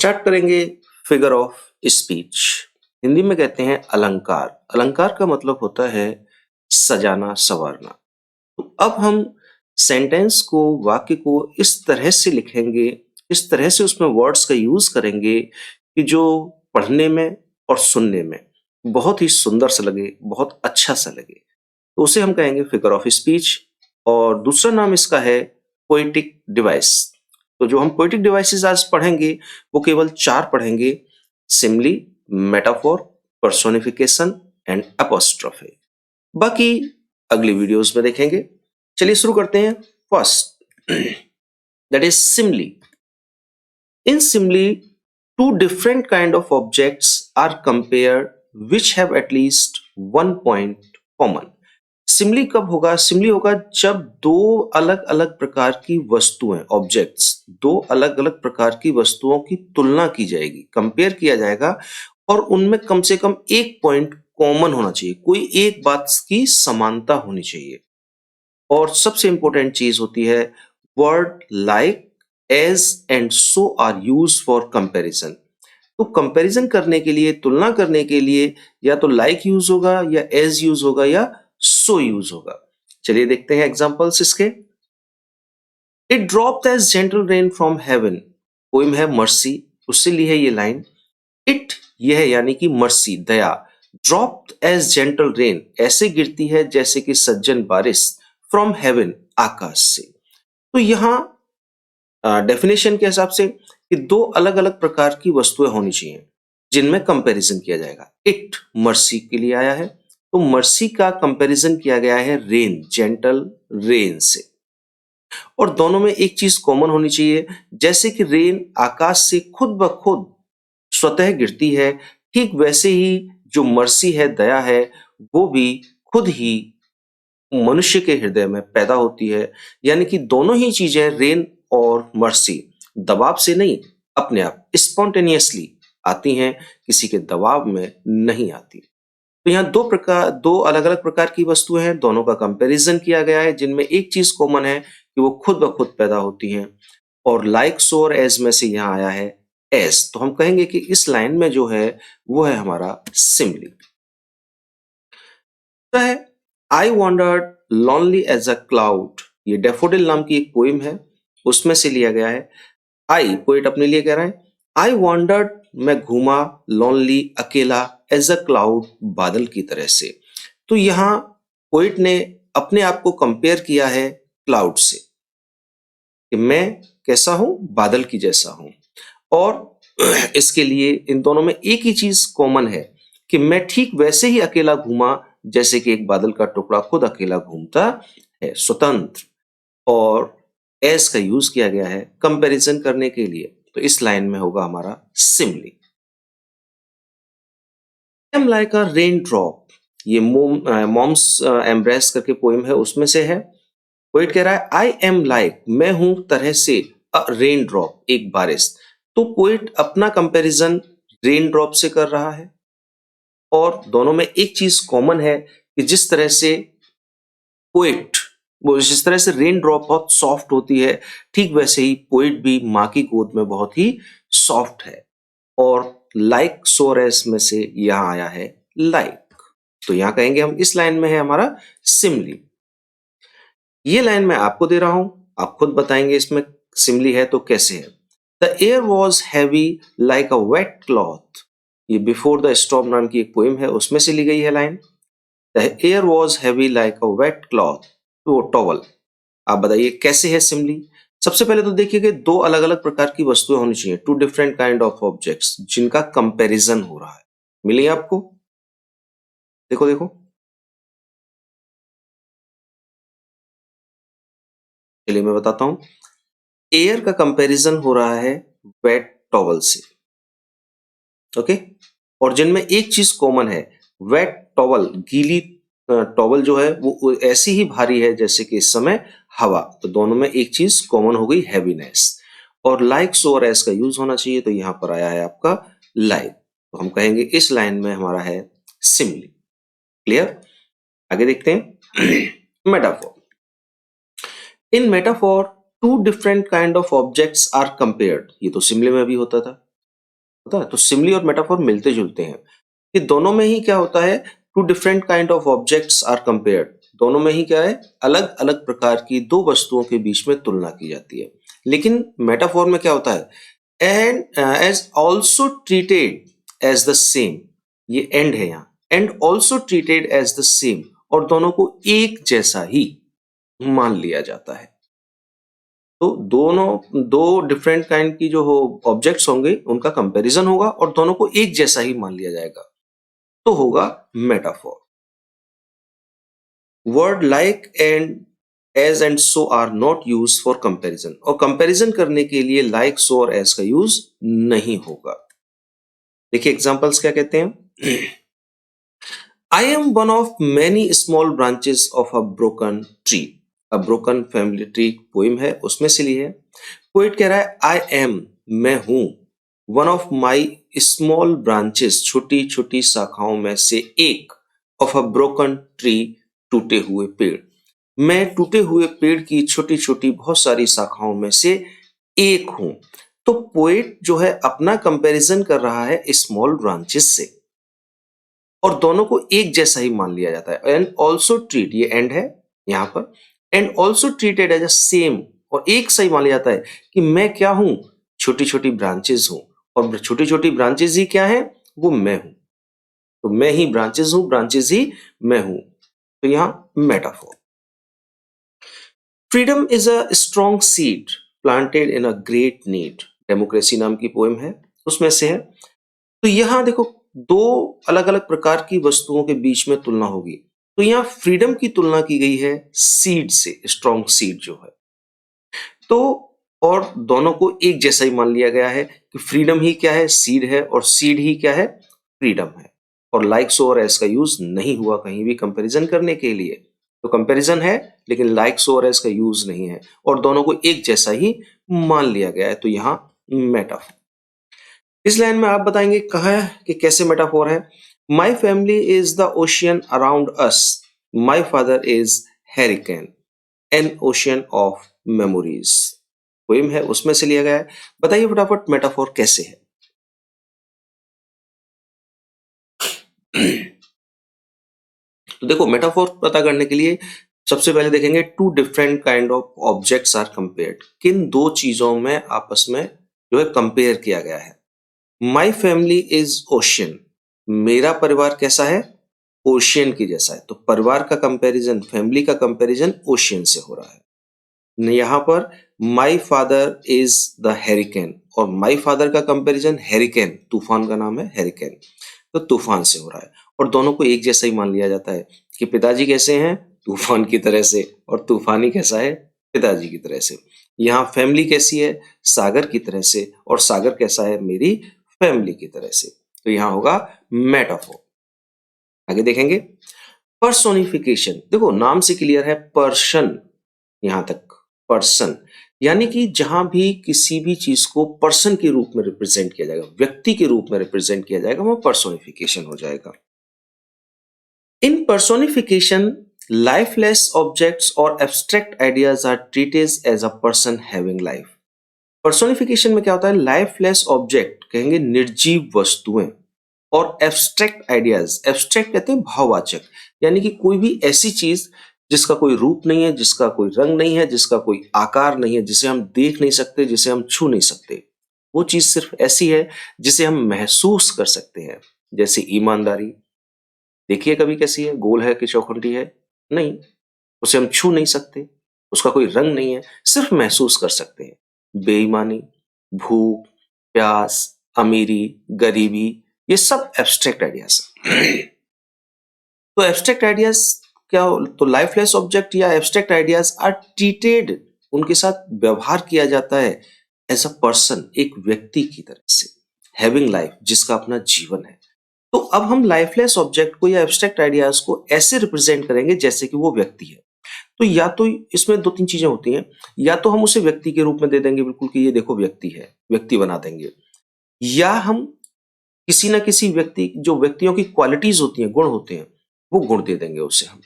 Start करेंगे figure of speech. Hindi में कहते हैं अलंकार। अलंकार का मतलब होता है सजाना संवारना। तो अब हम सेंटेंस को, वाक्य को इस तरह से लिखेंगे, इस तरह से उसमें वर्ड्स का यूज करेंगे कि जो पढ़ने में और सुनने में बहुत ही सुंदर सा लगे, बहुत अच्छा सा लगे। तो उसे हम कहेंगे फिगर ऑफ स्पीच। और दूसरा नाम इसका है पोएटिक डिवाइस। तो जो हम पोएटिक डिवाइसेस आज पढ़ेंगे वो केवल 4 पढ़ेंगे: simile, metaphor, personification and apostrophe. बाकी अगली वीडियोस में देखेंगे। चलिए शुरू करते हैं। First, that is simile. In simile, two different kind of objects are compared which have at least one point common. Simli कब होगा? सिमली होगा जब दो अलग अलग प्रकार की वस्तुएं, ऑब्जेक्ट्स, दो अलग अलग प्रकार की वस्तुओं की तुलना की जाएगी, कंपेयर किया जाएगा और उनमें कम से कम एक पॉइंट कॉमन होना चाहिए, कोई एक बात की समानता होनी चाहिए। और सबसे इंपॉर्टेंट चीज होती है word like, as and so are use for comparison. तो कंपैरिजन करने के लिए, तुलना करने के लिए या तो लाइक यूज होगा या एज यूज होगा या सो यूज होगा। चलिए देखते हैं एग्जांपल्स इसके। It dropped as gentle rain from heaven. Poem है मर्सी, उससे ली है ये लाइन। इट, यह है यानी कि मर्सी, दया। ड्रॉप्ड एज जेंटल रेन, ऐसे गिरती है जैसे कि सज्जन बारिश, फ्रॉम हेवन, आकाश से। तो यहां डेफिनेशन के हिसाब से कि दो अलग अलग प्रकार की वस्तुएं होनी चाहिए जिनमें कंपैरिजन किया जाएगा। इट मर्सी के लिए आया है, तो मर्सी का कंपैरिजन किया गया है रेन, जेंटल रेन से। और दोनों में एक चीज कॉमन होनी चाहिए, जैसे कि रेन आकाश से खुद ब खुद स्वतः गिरती है, ठीक वैसे ही जो मर्सी है, दया है, वो भी खुद ही मनुष्य के हृदय में पैदा होती है। यानी कि दोनों ही चीजें, रेन और मर्सी, दबाव से नहीं, अपने आप स्पॉन्टेनियसली आती हैं, किसी के दबाव में नहीं आती। तो यहाँ दो अलग अलग प्रकार की वस्तुएं हैं, दोनों का कंपैरिजन किया गया है, जिनमें एक चीज कॉमन है कि वो खुद ब खुद पैदा होती हैं। और लाइक, सो और एज में से यहाँ आया है एज। तो हम कहेंगे कि इस लाइन में जो है वो है हमारा सिमली। है I wandered lonely as a cloud. ये डैफोडिल नाम की एक पोइम है, उसमें से लिया गया है। आई, पोएट अपने लिए कह रहा है, आई वॉन्डर्ड, मैं घूमा, लॉनली, अकेला, एज अ क्लाउड, बादल की तरह से। तो यहां पोएट ने अपने आप को कंपेयर किया है क्लाउड से, कि मैं कैसा हूं, बादल की जैसा हूं। और इसके लिए इन दोनों में एक ही चीज कॉमन है कि मैं ठीक वैसे ही अकेला घूमा जैसे कि एक बादल का टुकड़ा खुद अकेला घूमता है, स्वतंत्र। और एज का यूज किया गया है कंपैरिजन करने के लिए। तो इस लाइन में होगा हमारा simile. I am like a raindrop. ये मॉम्स एम्ब्रेस करके पोइम है, उसमें से है। पोइट कह रहा है आई एम लाइक, मैं हूं तरह से, अ रेन ड्रॉप, एक बारिश। तो पोइट अपना कंपैरिजन रेन ड्रॉप से कर रहा है। और दोनों में एक चीज कॉमन है कि जिस तरह से पोएट, वो जिस तरह से रेन ड्रॉप बहुत सॉफ्ट होती है, ठीक वैसे ही पोएट भी माँ की गोद में बहुत ही सॉफ्ट है। और लाइक, सोरेस में से यहां आया है लाइक। तो यहां कहेंगे हम इस लाइन में है हमारा सिमली। ये लाइन मैं आपको दे रहा हूं, आप खुद बताएंगे इसमें सिमली है तो कैसे है। The air was heavy like a wet cloth. ये बिफोर द स्टॉर्म नाम की एक पोइम है, उसमें से ली गई है line. The air was heavy like a wet cloth, वो टॉवल। आप बताइए कैसे है सिमली। सबसे पहले तो देखिए कि दो अलग अलग प्रकार की वस्तुएं होनी चाहिए, two different kind of objects, जिनका कंपैरिजन हो रहा है। मिली आपको? देखो देखो, चलिए मैं बताता हूं। एयर का कंपैरिजन हो रहा है वेट टॉवल से, ओके। और जिनमें एक चीज कॉमन है, वेट टॉवल, गीली टॉवल जो है वो ऐसी ही भारी है जैसे कि इस समय हवा। तो दोनों में एक चीज कॉमन हो गई, हैवीनेस। और लाइक, सो और एस का यूज होना चाहिए, तो यहां पर आया है आपका लाइक। तो हम कहेंगे इस लाइन में हमारा है सिमली। क्लियर? आगे देखते हैं metaphor. In metaphor two different kind of objects are compared. ये तो सिमले में भी होता था। होता है। तो सिमिली और मेटाफोर मिलते जुलते हैं कि दोनों में ही क्या होता है, two different kind of objects are compared. दोनों में ही क्या है, अलग अलग प्रकार की दो वस्तुओं के बीच में तुलना की जाती है। लेकिन मेटाफोर में क्या होता है, and as also treated as the same, ये एंड है यहाँ, and also treated as the same, और दोनों को एक जैसा ही मान लिया जाता है। तो दोनों दो डिफरेंट काइंड की जो हो ऑब्जेक्ट्स होंगे उनका कंपैरिजन होगा और दोनों को एक जैसा ही मान लिया जाएगा, तो होगा metaphor. Word like and as and so are not use for comparison, और कंपैरिजन करने के लिए लाइक सो और एज का यूज नहीं होगा। देखिए एग्जांपल्स क्या कहते हैं। I am one of many small branches of a broken tree. A broken family tree poem है, उसमें से ली है। पोइट कह रहा है आई एम, मैं हूं, one of my small branches, छोटी छोटी शाखाओं में से एक, ऑफ अ ब्रोकन ट्री, टूटे हुए पेड़। मैं टूटे हुए पेड़ की छोटी छोटी बहुत सारी शाखाओं में से एक हूं। तो पोएट जो है अपना कंपैरिजन कर रहा है स्मॉल ब्रांचेस से, और दोनों को एक जैसा ही मान लिया जाता है। एंड ऑल्सो ट्रीट, ये एंड है यहां पर, and also treated as a same, और एक सही मान लिया जाता है कि मैं क्या हूं, छोटी छोटी ब्रांचेस हूं, और छोटी छोटी ब्रांचेस ही क्या है, वो मैं हूं। तो मैं ही ब्रांचेस हूं, ब्रांचेस ही मैं हूं। तो यहां metaphor. Freedom is a strong seed planted in a great need, democracy नाम की पोएम है, उसमें से है। तो यहां देखो दो अलग अलग प्रकार की वस्तुओं के बीच में तुलना होगी। तो यहां फ्रीडम की तुलना की गई है सीड से, स्ट्रॉन्ग सीड जो है। तो और दोनों को एक जैसा ही मान लिया गया है कि फ्रीडम ही क्या है, सीड है, और सीड ही क्या है, फ्रीडम है। और लाइक सो और एस का यूज नहीं हुआ कहीं भी कंपैरिजन करने के लिए। तो कंपैरिजन है लेकिन लाइक सो और एस का यूज नहीं है, और दोनों को एक जैसा ही मान लिया गया है। तो यहां मेटाफोर। इस लाइन में आप बताएंगे कहा है कि कैसे मेटाफोर है। My family is the ocean around us, my father is hurricane, N ocean of memories. Poem है, उसमें से लिया गया है। बताइए फटाफट मेटाफोर कैसे है। तो देखो मेटाफोर पता करने के लिए सबसे पहले देखेंगे two different kind of objects are compared, किन दो चीजों में आपस में जो है कंपेयर किया गया है। माई फैमिली इज ओशियन, मेरा परिवार कैसा है, ओशियन की जैसा है। तो परिवार का कंपैरिजन, फैमिली का कंपैरिजन ओशियन से हो रहा है। यहां पर my father is the hurricane, और माई फादर का कंपैरिजन हैरिकेन, तूफान का नाम है हैरिकेन, तो तूफान से हो रहा है। और दोनों को एक जैसा ही मान लिया जाता है कि पिताजी कैसे हैं, तूफान की तरह से, और तूफानी कैसा है, पिताजी की तरह से। यहाँ फैमिली कैसी है, सागर की तरह से, और सागर कैसा है, मेरी फैमिली की तरह से। तो यहाँ होगा मेटाफोर। आगे देखेंगे पर्सोनिफिकेशन। देखो नाम से क्लियर है, पर्सन, यहां तक पर्सन, यानी कि जहां भी किसी भी चीज को पर्सन के रूप में रिप्रेजेंट किया जाएगा, व्यक्ति के रूप में रिप्रेजेंट किया जाएगा, वो पर्सोनिफिकेशन हो जाएगा। इन पर्सोनिफिकेशन लाइफलेस ऑब्जेक्ट्स और abstract ideas are treated as a person having life. Personification में क्या होता है, लाइफलेस ऑब्जेक्ट कहेंगे निर्जीव वस्तुएं, और एब्स्ट्रैक्ट आइडियाज, एब्स्ट्रैक्ट कहते हैं भाववाचक, यानी कि कोई भी ऐसी चीज जिसका कोई रूप नहीं है, जिसका कोई रंग नहीं है, जिसका कोई आकार नहीं है, जिसे हम देख नहीं सकते, जिसे हम छू नहीं सकते, वो चीज सिर्फ ऐसी है जिसे हम महसूस कर सकते हैं। जैसे ईमानदारी, देखिए कभी कैसी है, गोल है कि चौखंडी है, नहीं, उसे हम छू नहीं सकते, उसका कोई रंग नहीं है, सिर्फ महसूस कर सकते हैं। बेईमानी, भूख, प्यास, अमीरी, गरीबी, ये सब एब्स्ट्रैक्ट आइडियाज हैं। तो एब्स्ट्रैक्ट आइडियाज क्या तो लाइफलेस ऑब्जेक्ट या एब्स्ट्रैक्ट आइडियाज आर ट्रीटेड, उनके साथ व्यवहार किया जाता है एज अ पर्सन, एक व्यक्ति की तरह से, हैविंग लाइफ, जिसका अपना जीवन है। तो अब हम लाइफलेस ऑब्जेक्ट को या एब्स्ट्रैक्ट आइडियाज को ऐसे रिप्रेजेंट करेंगे जैसे कि वो व्यक्ति है। तो या तो इसमें दो तीन चीजें होती हैं, या तो हम उसे व्यक्ति के रूप में दे देंगे बिल्कुल कि ये देखो व्यक्ति है, व्यक्ति बना देंगे, या हम किसी ना किसी व्यक्ति, जो व्यक्तियों की क्वालिटीज होती हैं, गुण होते हैं, वो गुण दे देंगे उसे हम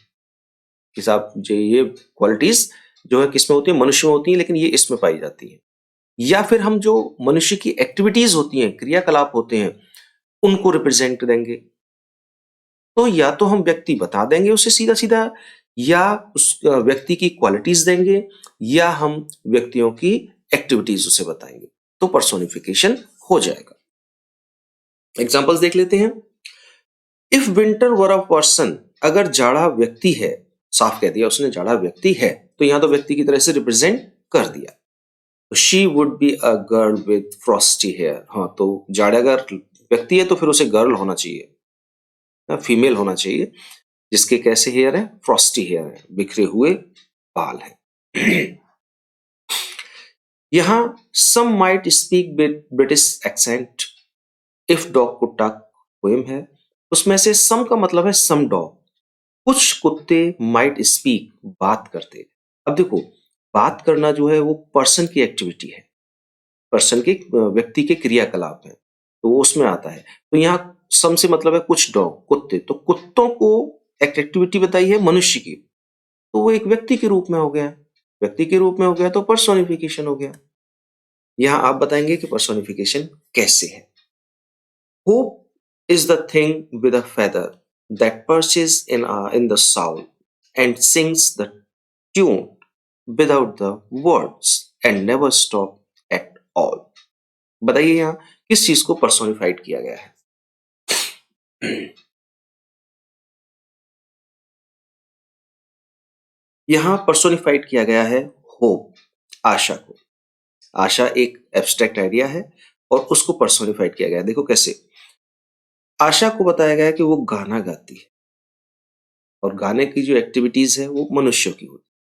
कि साहब जो ये क्वालिटीज जो है किसमें होती है, मनुष्य में होती है, लेकिन ये इसमें पाई जाती है। या फिर हम जो मनुष्य की एक्टिविटीज होती हैं, क्रियाकलाप होते हैं, उनको रिप्रेजेंट देंगे। तो या तो हम व्यक्ति बता देंगे उसे सीधा सीधा, या उस व्यक्ति की क्वालिटीज देंगे, या हम व्यक्तियों की एक्टिविटीज उसे बताएंगे, तो पर्सोनिफिकेशन हो जाएगा। एग्जाम्पल्स देख लेते हैं। If winter were a person, अगर जाड़ा व्यक्ति है, साफ कह दिया उसने जाड़ा व्यक्ति है, तो यहां तो व्यक्ति की तरह से रिप्रेजेंट कर दिया। She would be a girl with frosty hair. हाँ, तो जाड़ा अगर व्यक्ति है तो फिर उसे गर्ल होना चाहिए, फीमेल होना चाहिए, जिसके कैसे हेयर है, फ्रॉस्टी हेयर है, बिखरे हुए बाल है। यहां some might speak with British accent if dog could talk poem है, उसमें से सम का मतलब है सम डॉग, कुछ कुत्ते माइट स्पीक बात करते। अब देखो, बात करना जो है वो पर्सन की एक्टिविटी है, पर्सन के व्यक्ति के क्रियाकलाप है, तो वो उसमें आता है। तो यहाँ सम से मतलब है कुछ डॉग, कुत्ते, तो कुत्तों को एक एक्टिविटी बताई है मनुष्य की, तो वो एक व्यक्ति के रूप में हो गया, व्यक्ति के रूप में हो गया तो पर्सोनिफिकेशन हो गया। यहाँ आप बताएंगे कि पर्सोनिफिकेशन कैसे है। Hope is the thing with a feather that perches in the soul and sings the tune without the words and never stop at all। बताइए यहाँ किस चीज को पर्सोनिफाइड किया गया है। यहाँ पर्सोनिफाइड किया गया है होप, आशा को। आशा एक एब्स्ट्रैक्ट आइडिया है और उसको पर्सोनिफाइड किया गया है। देखो कैसे, आशा को बताया गया है कि वो गाना गाती है, और गाने की जो एक्टिविटीज है वो मनुष्यों की होती है,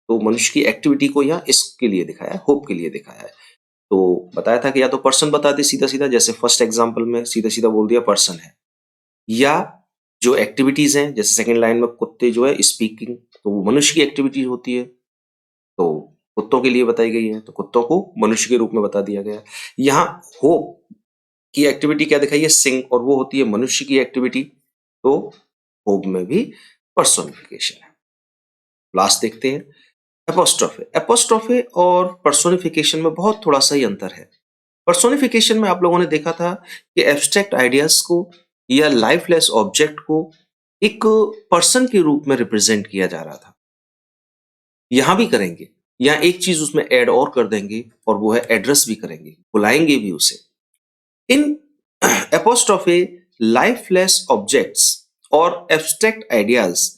तो मनुष्य की एक्टिविटी को यहाँ इसके लिए दिखाया है, होप के लिए दिखाया है। तो बताया था कि या तो पर्सन बता दे सीधा सीधा, जैसे फर्स्ट एग्जांपल में सीधा सीधा बोल दिया पर्सन है, या जो एक्टिविटीज हैं, जैसे सेकंड लाइन में कुत्ते जो है स्पीकिंग, तो वो मनुष्य की एक्टिविटी होती है, तो कुत्तों के लिए बताई गई है, तो कुत्तों को मनुष्य के रूप में बता दिया गया है। यहाँ होप की एक्टिविटी क्या दिखाई है, सिंग, और वो होती है मनुष्य की एक्टिविटी, तो होप में भी पर्सोनिफिकेशन है। लास्ट देखते हैं एपोस्ट्रोफे। एपोस्ट्रोफे और पर्सोनिफिकेशन में बहुत थोड़ा सा ही अंतर है। पर्सोनिफिकेशन में आप लोगों ने देखा था कि एब्स्ट्रैक्ट आइडियाज को या लाइफलेस ऑब्जेक्ट को एक पर्सन के रूप में रिप्रेजेंट किया जा रहा था। यहां भी करेंगे, यहां एक चीज उसमें ऐड और कर देंगे, और वो है एड्रेस भी करेंगे, बुलाएंगे भी उसे। इन एपोस्ट्रोफे लाइफलेस ऑब्जेक्ट्स और abstract ideas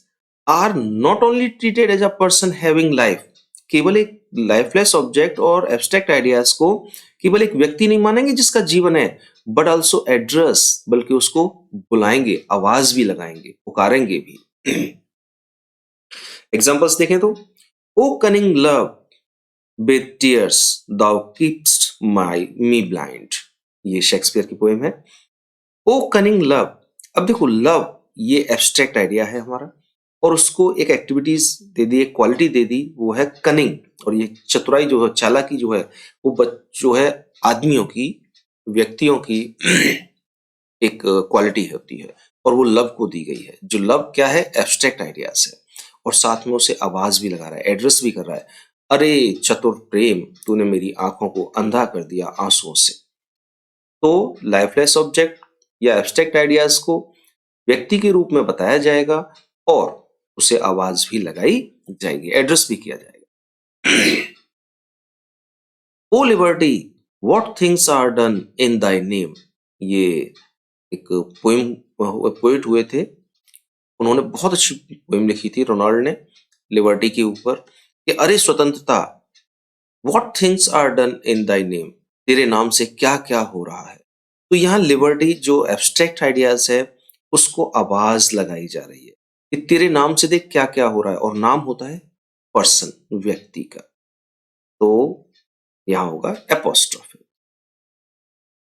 are not only treated as a person having life. केवल एक लाइफलेस ऑब्जेक्ट और एब्स्ट्रैक्ट आइडियाज को केवल एक व्यक्ति नहीं मानेंगे जिसका जीवन है, बट ऑल्सो एड्रेस, बल्कि उसको बुलाएंगे, आवाज भी लगाएंगे, पुकारेंगे भी। एग्जाम्पल्स देखें तो, O cunning love with tears thou keep'st my me blind, ये शेक्सपियर की पोएम है। ओ कनिंग लव, अब देखो लव ये एब्स्ट्रैक्ट आइडिया है हमारा, और उसको एक एक्टिविटीज दे दी, एक क्वालिटी दे दी, वो है कनिंग। और ये चतुराई जो है, चालाकी जो है, वो जो है आदमियों की, व्यक्तियों की एक क्वालिटी होती है, और वो लव को दी गई है। जो लव क्या है, एब्स्ट्रैक्ट आइडियाज है, और साथ में उसे आवाज भी लगा रहा है, एड्रेस भी कर रहा है। अरे चतुर प्रेम, तूने मेरी आंखों को अंधा कर दिया आंसुओं से। तो लाइफलेस ऑब्जेक्ट या एब्स्ट्रैक्ट आइडियाज को व्यक्ति के रूप में बताया जाएगा, और उसे आवाज भी लगाई जाएगी, एड्रेस भी किया जाएगा। O liberty, what things are done in thy name, ये एक पोएम, पोएट हुए थे, उन्होंने बहुत अच्छी पोएम लिखी थी, रोनाल्ड ने, लिबर्टी के ऊपर, कि अरे स्वतंत्रता, what things are done in thy name, तेरे नाम से क्या क्या हो रहा है। तो यहाँ लिबर्टी जो एब्स्ट्रैक्ट आइडियाज है, उसको आवाज लगाई जा रही है कि तेरे नाम से देख क्या क्या हो रहा है, और नाम होता है पर्सन, व्यक्ति का, तो यहाँ होगा एपोस्ट्रोफी।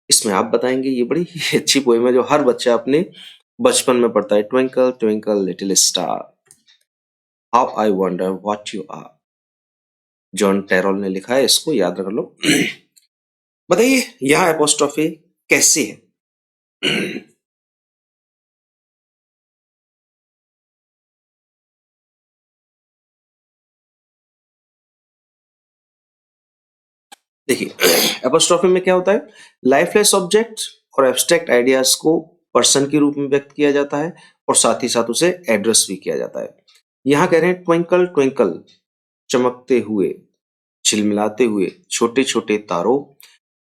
इसमें आप बताएंगे, ये बड़ी ही अच्छी पोएम है जो हर बच्चा अपने बचपन में पढ़ता है, twinkle twinkle little star, how I wonder what you are. John Tarrol ने लिखा है, इसको याद रख लो। बताइए यहाँ एपोस्ट्रोफी कैसे है। देखिए एपोस्ट्रोफी में क्या होता है, लाइफलेस ऑब्जेक्ट और एब्स्ट्रैक्ट आइडियाज को पर्सन के रूप में व्यक्त किया जाता है और साथ ही साथ उसे एड्रेस भी किया जाता है। यहाँ कह रहे हैं ट्विंकल ट्विंकल, चमकते हुए, झिलमिलाते हुए छोटे छोटे तारों,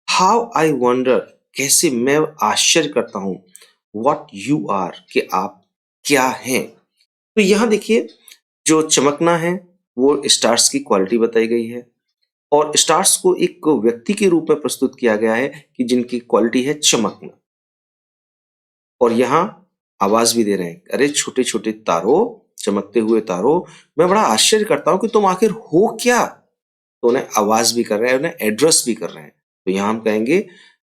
हाउ आई वंडर, कैसे मैं आश्चर्य करता हूँ, व्हाट यू आर, कि आप क्या हैं। तो यहाँ देखिए जो चमकना है वो स्टार्स की क्वालिटी बताई गई है और स्टार्स को एक व्यक्ति के रूप में प्रस्तुत किया गया है कि जिनकी क्वालिटी है चमकना। और यहाँ आवाज भी दे रहे हैं, अरे छोटे छोटे तारों, चमकते हुए तारों, मैं बड़ा आश्चर्य करता हूं कि तुम आखिर हो क्या। तो उन्हें आवाज भी कर रहे हैं, उन्हें एड्रेस भी कर रहे हैं, तो यहाँ हम कहेंगे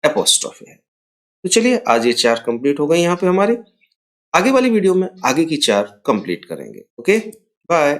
एपोस्ट्रोफी है। तो चलिए आज ये 4 कंप्लीट हो गए यहाँ पे हमारे। आगे वाली वीडियो में आगे की 4 कंप्लीट करेंगे। Okay, bye.